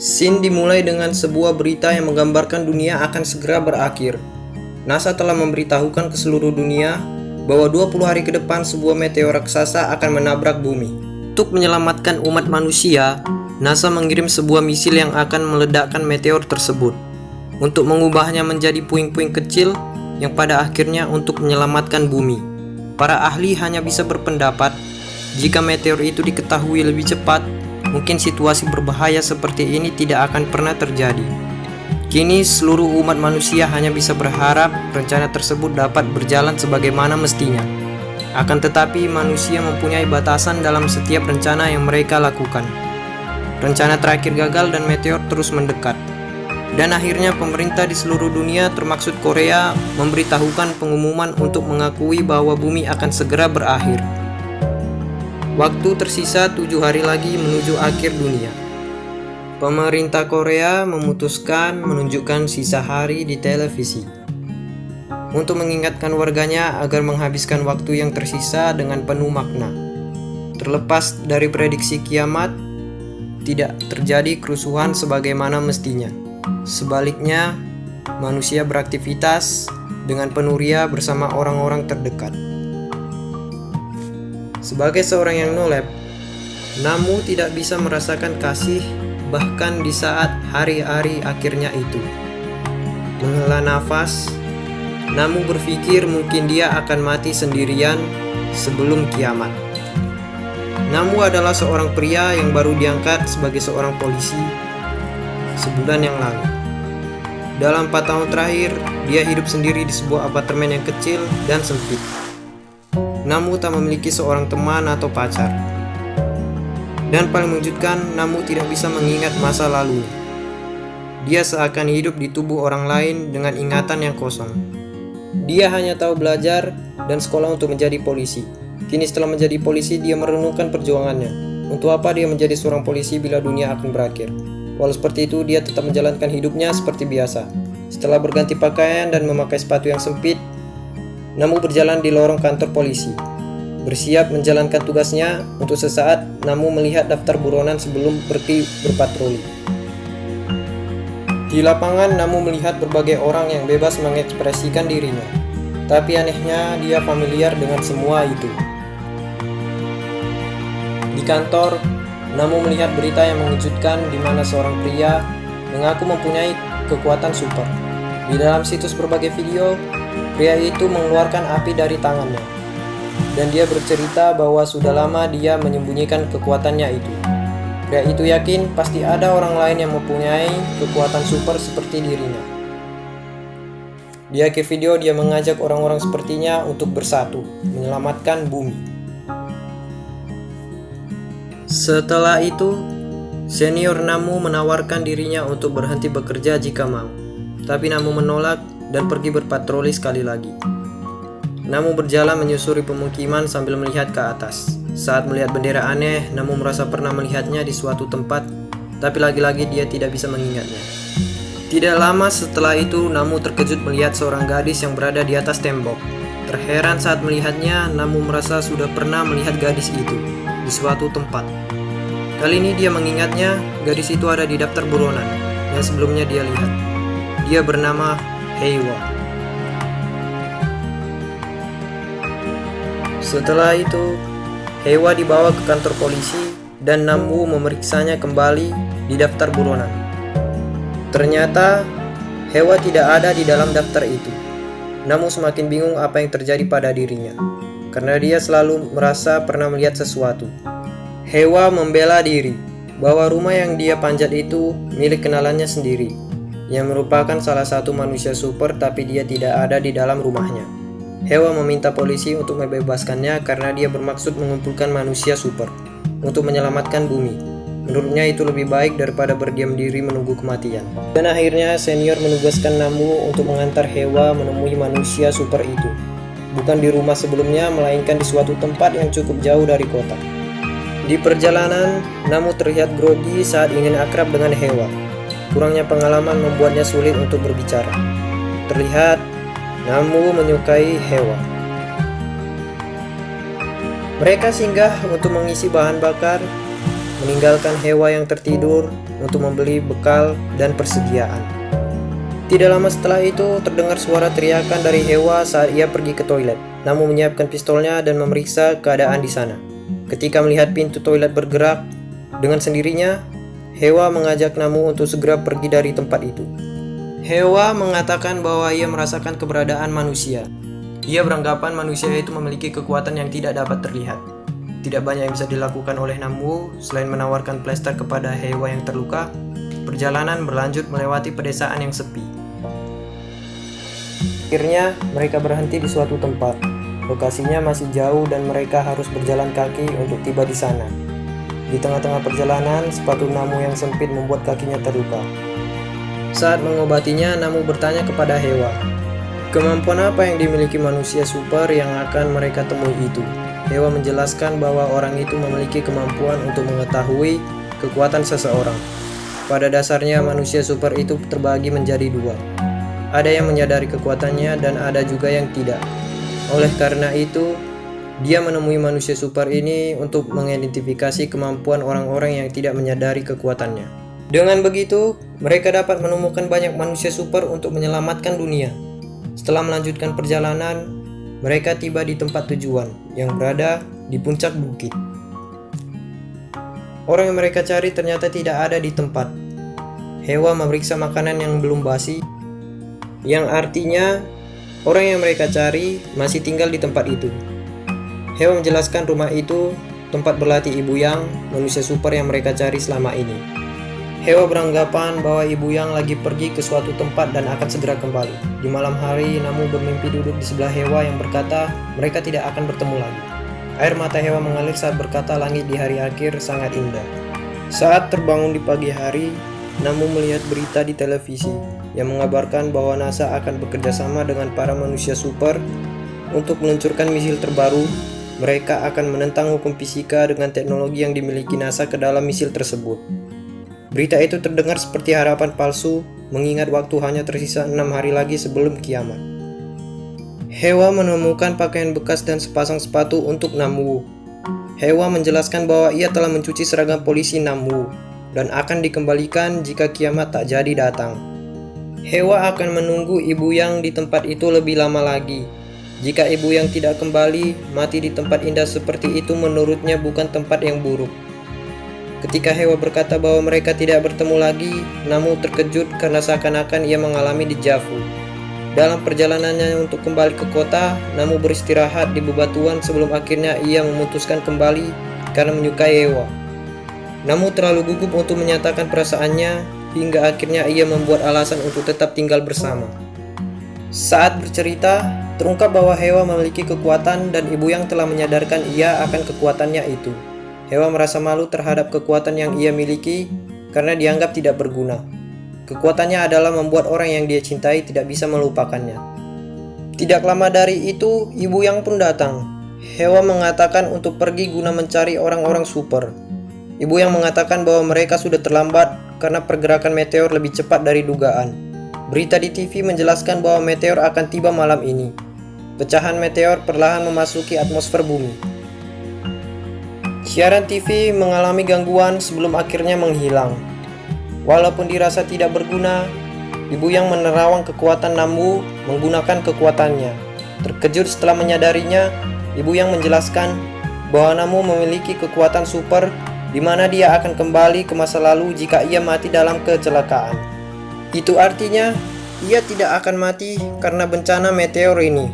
Scene dimulai dengan sebuah berita yang menggambarkan dunia akan segera berakhir. NASA telah memberitahukan ke seluruh dunia bahwa 20 hari ke depan sebuah meteor raksasa akan menabrak bumi. Untuk menyelamatkan umat manusia, NASA mengirim sebuah misil yang akan meledakkan meteor tersebut untuk mengubahnya menjadi puing-puing kecil yang pada akhirnya untuk menyelamatkan bumi. Para ahli hanya bisa berpendapat jika meteor itu diketahui lebih cepat, mungkin situasi berbahaya seperti ini tidak akan pernah terjadi. Kini seluruh umat manusia hanya bisa berharap rencana tersebut dapat berjalan sebagaimana mestinya. Akan tetapi manusia mempunyai batasan dalam setiap rencana yang mereka lakukan. Rencana terakhir gagal dan meteor terus mendekat. Dan akhirnya pemerintah di seluruh dunia termasuk Korea memberitahukan pengumuman untuk mengakui bahwa bumi akan segera berakhir. Waktu tersisa 7 hari lagi menuju akhir dunia. Pemerintah Korea memutuskan menunjukkan sisa hari di televisi untuk mengingatkan warganya agar menghabiskan waktu yang tersisa dengan penuh makna. Terlepas dari prediksi kiamat, tidak terjadi kerusuhan sebagaimana mestinya. Sebaliknya, manusia beraktivitas dengan penuh ria bersama orang-orang terdekat. Sebagai seorang yang nolep, Namu tidak bisa merasakan kasih bahkan di saat hari-hari akhirnya itu. Menghela nafas, Namu berpikir mungkin dia akan mati sendirian sebelum kiamat. Namu adalah seorang pria yang baru diangkat sebagai seorang polisi sebulan yang lalu. Dalam 4 tahun terakhir, dia hidup sendiri di sebuah apartemen yang kecil dan sempit. Namu tak memiliki seorang teman atau pacar. Dan paling mengejutkan, Namu tidak bisa mengingat masa lalunya. Dia seakan hidup di tubuh orang lain dengan ingatan yang kosong. Dia hanya tahu belajar dan sekolah untuk menjadi polisi. Kini setelah menjadi polisi, dia merenungkan perjuangannya. Untuk apa dia menjadi seorang polisi bila dunia akan berakhir? Walau seperti itu, dia tetap menjalankan hidupnya seperti biasa. Setelah berganti pakaian dan memakai sepatu yang sempit, Namu berjalan di lorong kantor polisi, bersiap menjalankan tugasnya. Untuk sesaat, Namu melihat daftar buronan sebelum pergi berpatroli. Di lapangan, Namu melihat berbagai orang yang bebas mengekspresikan dirinya. Tapi anehnya, dia familiar dengan semua itu. Di kantor, Namu melihat berita yang mengejutkan di mana seorang pria mengaku mempunyai kekuatan super. Di dalam situs berbagai video, pria itu mengeluarkan api dari tangannya. Dan dia bercerita bahwa sudah lama dia menyembunyikan kekuatannya itu. Pria itu yakin pasti ada orang lain yang mempunyai kekuatan super seperti dirinya. Di akhir video dia mengajak orang-orang sepertinya untuk bersatu, menyelamatkan bumi. Setelah itu, senior Namu menawarkan dirinya untuk berhenti bekerja jika mau. Tapi Namu menolak dan pergi berpatroli sekali lagi. Namu berjalan menyusuri pemukiman sambil melihat ke atas. Saat melihat bendera aneh, Namu merasa pernah melihatnya di suatu tempat, tapi lagi-lagi dia tidak bisa mengingatnya. Tidak lama setelah itu, Namu terkejut melihat seorang gadis yang berada di atas tembok. Terheran saat melihatnya, Namu merasa sudah pernah melihat gadis itu di suatu tempat. Kali ini dia mengingatnya, gadis itu ada di daftar buronan yang sebelumnya dia lihat. Dia bernama Hewa. Setelah itu, Hewa dibawa ke kantor polisi dan Namu memeriksanya kembali di daftar buronan. Ternyata Hewa tidak ada di dalam daftar itu. Namu semakin bingung apa yang terjadi pada dirinya, karena dia selalu merasa pernah melihat sesuatu. Hewa membela diri bahwa rumah yang dia panjat itu milik kenalannya sendiri, yang merupakan salah satu manusia super, tapi dia tidak ada di dalam rumahnya. Hewa meminta polisi untuk membebaskannya karena dia bermaksud mengumpulkan manusia super untuk menyelamatkan bumi. Menurutnya itu lebih baik daripada berdiam diri menunggu kematian. Dan akhirnya senior menugaskan Namu untuk mengantar Hewa menemui manusia super itu. Bukan di rumah sebelumnya, melainkan di suatu tempat yang cukup jauh dari kota. Di perjalanan, Namu terlihat grogi saat ingin akrab dengan Hewa. Kurangnya pengalaman membuatnya sulit untuk berbicara. Terlihat Namu menyukai Hewa. Mereka singgah untuk mengisi bahan bakar meninggalkan Hewa yang tertidur untuk membeli bekal dan persediaan. Tidak lama setelah itu, terdengar suara teriakan dari Hewa saat ia pergi ke toilet. Namu menyiapkan pistolnya dan memeriksa keadaan di sana. Ketika melihat pintu toilet bergerak dengan sendirinya, Hewa mengajak Namu untuk segera pergi dari tempat itu. Hewa mengatakan bahwa ia merasakan keberadaan manusia. Ia beranggapan manusia itu memiliki kekuatan yang tidak dapat terlihat. Tidak banyak yang bisa dilakukan oleh Namu selain menawarkan plester kepada Hewa yang terluka. Perjalanan berlanjut melewati pedesaan yang sepi. Akhirnya mereka berhenti di suatu tempat. Lokasinya masih jauh dan mereka harus berjalan kaki untuk tiba di sana. Di tengah-tengah perjalanan, sepatu Namu yang sempit membuat kakinya terluka. Saat mengobatinya, Namu bertanya kepada Hewa, kemampuan apa yang dimiliki manusia super yang akan mereka temui itu? Hewa menjelaskan bahwa orang itu memiliki kemampuan untuk mengetahui kekuatan seseorang. Pada dasarnya, manusia super itu terbagi menjadi dua. Ada yang menyadari kekuatannya dan ada juga yang tidak. Oleh karena itu, dia menemui manusia super ini untuk mengidentifikasi kemampuan orang-orang yang tidak menyadari kekuatannya. Dengan begitu, mereka dapat menemukan banyak manusia super untuk menyelamatkan dunia. Setelah melanjutkan perjalanan, mereka tiba di tempat tujuan yang berada di puncak bukit. Orang yang mereka cari ternyata tidak ada di tempat. Hewa memeriksa makanan yang belum basi, yang artinya orang yang mereka cari masih tinggal di tempat itu. Hewa menjelaskan rumah itu tempat berlatih Ibu Yang, manusia super yang mereka cari selama ini. Hewa beranggapan bahwa Ibu Yang lagi pergi ke suatu tempat dan akan segera kembali. Di malam hari, Namu bermimpi duduk di sebelah Hewa yang berkata mereka tidak akan bertemu lagi. Air mata Hewa mengalir saat berkata langit di hari akhir sangat indah. Saat terbangun di pagi hari, Namu melihat berita di televisi yang mengabarkan bahwa NASA akan bekerja sama dengan para manusia super untuk meluncurkan misil terbaru. Mereka akan menentang hukum fisika dengan teknologi yang dimiliki NASA ke dalam misil tersebut. Berita itu terdengar seperti harapan palsu, mengingat waktu hanya tersisa 6 hari lagi sebelum kiamat. Hewa menemukan pakaian bekas dan sepasang sepatu untuk Namu. Hewa menjelaskan bahwa ia telah mencuci seragam polisi Namu dan akan dikembalikan jika kiamat tak jadi datang. Hewa akan menunggu Ibu Yang di tempat itu lebih lama lagi. Jika Ibu Yang tidak kembali, mati di tempat indah seperti itu menurutnya bukan tempat yang buruk. Ketika Hewa berkata bahwa mereka tidak bertemu lagi, Namu terkejut karena seakan-akan ia mengalami dejavu. Dalam perjalanannya untuk kembali ke kota, Namu beristirahat di bebatuan sebelum akhirnya ia memutuskan kembali karena menyukai Hewa. Namu terlalu gugup untuk menyatakan perasaannya, hingga akhirnya ia membuat alasan untuk tetap tinggal bersama. Saat bercerita, terungkap bahwa Hewa memiliki kekuatan dan Ibu Yang telah menyadarkan ia akan kekuatannya itu. Hewa merasa malu terhadap kekuatan yang ia miliki karena dianggap tidak berguna. Kekuatannya adalah membuat orang yang dia cintai tidak bisa melupakannya. Tidak lama dari itu, Ibu Yang pun datang. Hewa mengatakan untuk pergi guna mencari orang-orang super. Ibu Yang mengatakan bahwa mereka sudah terlambat karena pergerakan meteor lebih cepat dari dugaan. Berita di TV menjelaskan bahwa meteor akan tiba malam ini. Pecahan meteor perlahan memasuki atmosfer bumi. Siaran TV mengalami gangguan sebelum akhirnya menghilang. Walaupun dirasa tidak berguna, Ibu Yang menerawang kekuatan Namu menggunakan kekuatannya. Terkejut setelah menyadarinya, Ibu Yang menjelaskan bahwa Namu memiliki kekuatan super di mana dia akan kembali ke masa lalu jika ia mati dalam kecelakaan. Itu artinya ia tidak akan mati karena bencana meteor ini.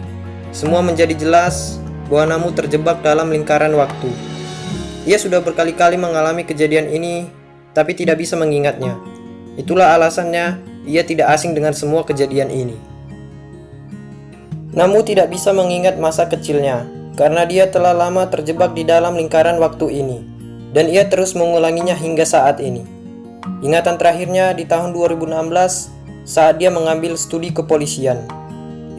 Semua menjadi jelas bahwa Namu terjebak dalam lingkaran waktu. Ia sudah berkali-kali mengalami kejadian ini, tapi tidak bisa mengingatnya. Itulah alasannya ia tidak asing dengan semua kejadian ini. Namu tidak bisa mengingat masa kecilnya, karena dia telah lama terjebak di dalam lingkaran waktu ini, dan ia terus mengulanginya hingga saat ini. Ingatan terakhirnya di tahun 2016 saat dia mengambil studi kepolisian.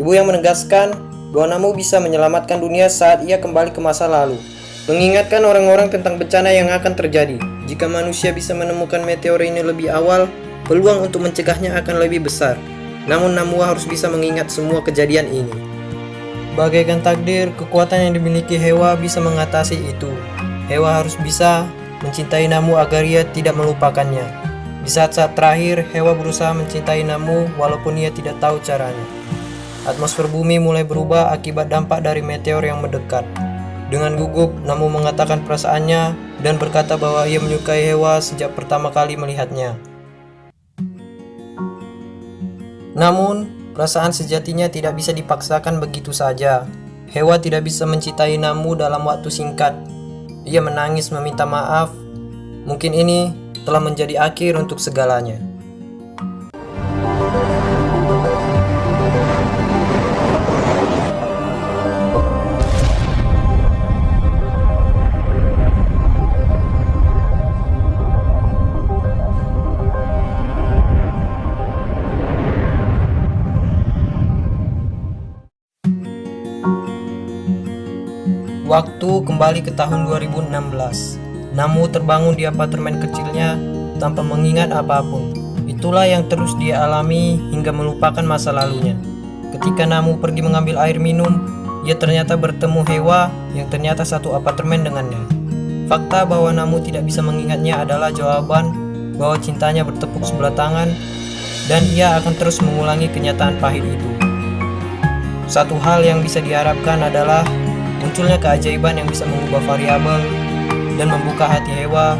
Ibu Yang menegaskan bahwa Namu bisa menyelamatkan dunia saat ia kembali ke masa lalu, mengingatkan orang-orang tentang bencana yang akan terjadi. Jika manusia bisa menemukan meteor ini lebih awal, peluang untuk mencegahnya akan lebih besar. Namun Namu harus bisa mengingat semua kejadian ini. Bagaikan takdir, kekuatan yang dimiliki Hewa bisa mengatasi itu. Hewa harus bisa mencintai Namu agar ia tidak melupakannya. Di saat-saat terakhir, Hewa berusaha mencintai Namu walaupun ia tidak tahu caranya. Atmosfer bumi mulai berubah akibat dampak dari meteor yang mendekat. Dengan gugup, Namu mengatakan perasaannya dan berkata bahwa ia menyukai Hewa sejak pertama kali melihatnya. Namun, perasaan sejatinya tidak bisa dipaksakan begitu saja. Hewa tidak bisa mencintai Namu dalam waktu singkat. Ia menangis meminta maaf. Mungkin ini telah menjadi akhir untuk segalanya. Waktu kembali ke tahun 2016. Namu terbangun di apartemen kecilnya tanpa mengingat apapun. Itulah yang terus dia alami hingga melupakan masa lalunya. Ketika Namu pergi mengambil air minum, ia ternyata bertemu Hewa yang ternyata satu apartemen dengannya. Fakta bahwa Namu tidak bisa mengingatnya adalah jawaban bahwa cintanya bertepuk sebelah tangan dan ia akan terus mengulangi kenyataan pahit itu. Satu hal yang bisa diharapkan adalah munculnya keajaiban yang bisa mengubah variabel dan membuka hati Hewa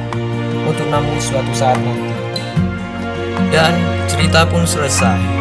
untuk Namu suatu saat nanti. Dan cerita pun selesai.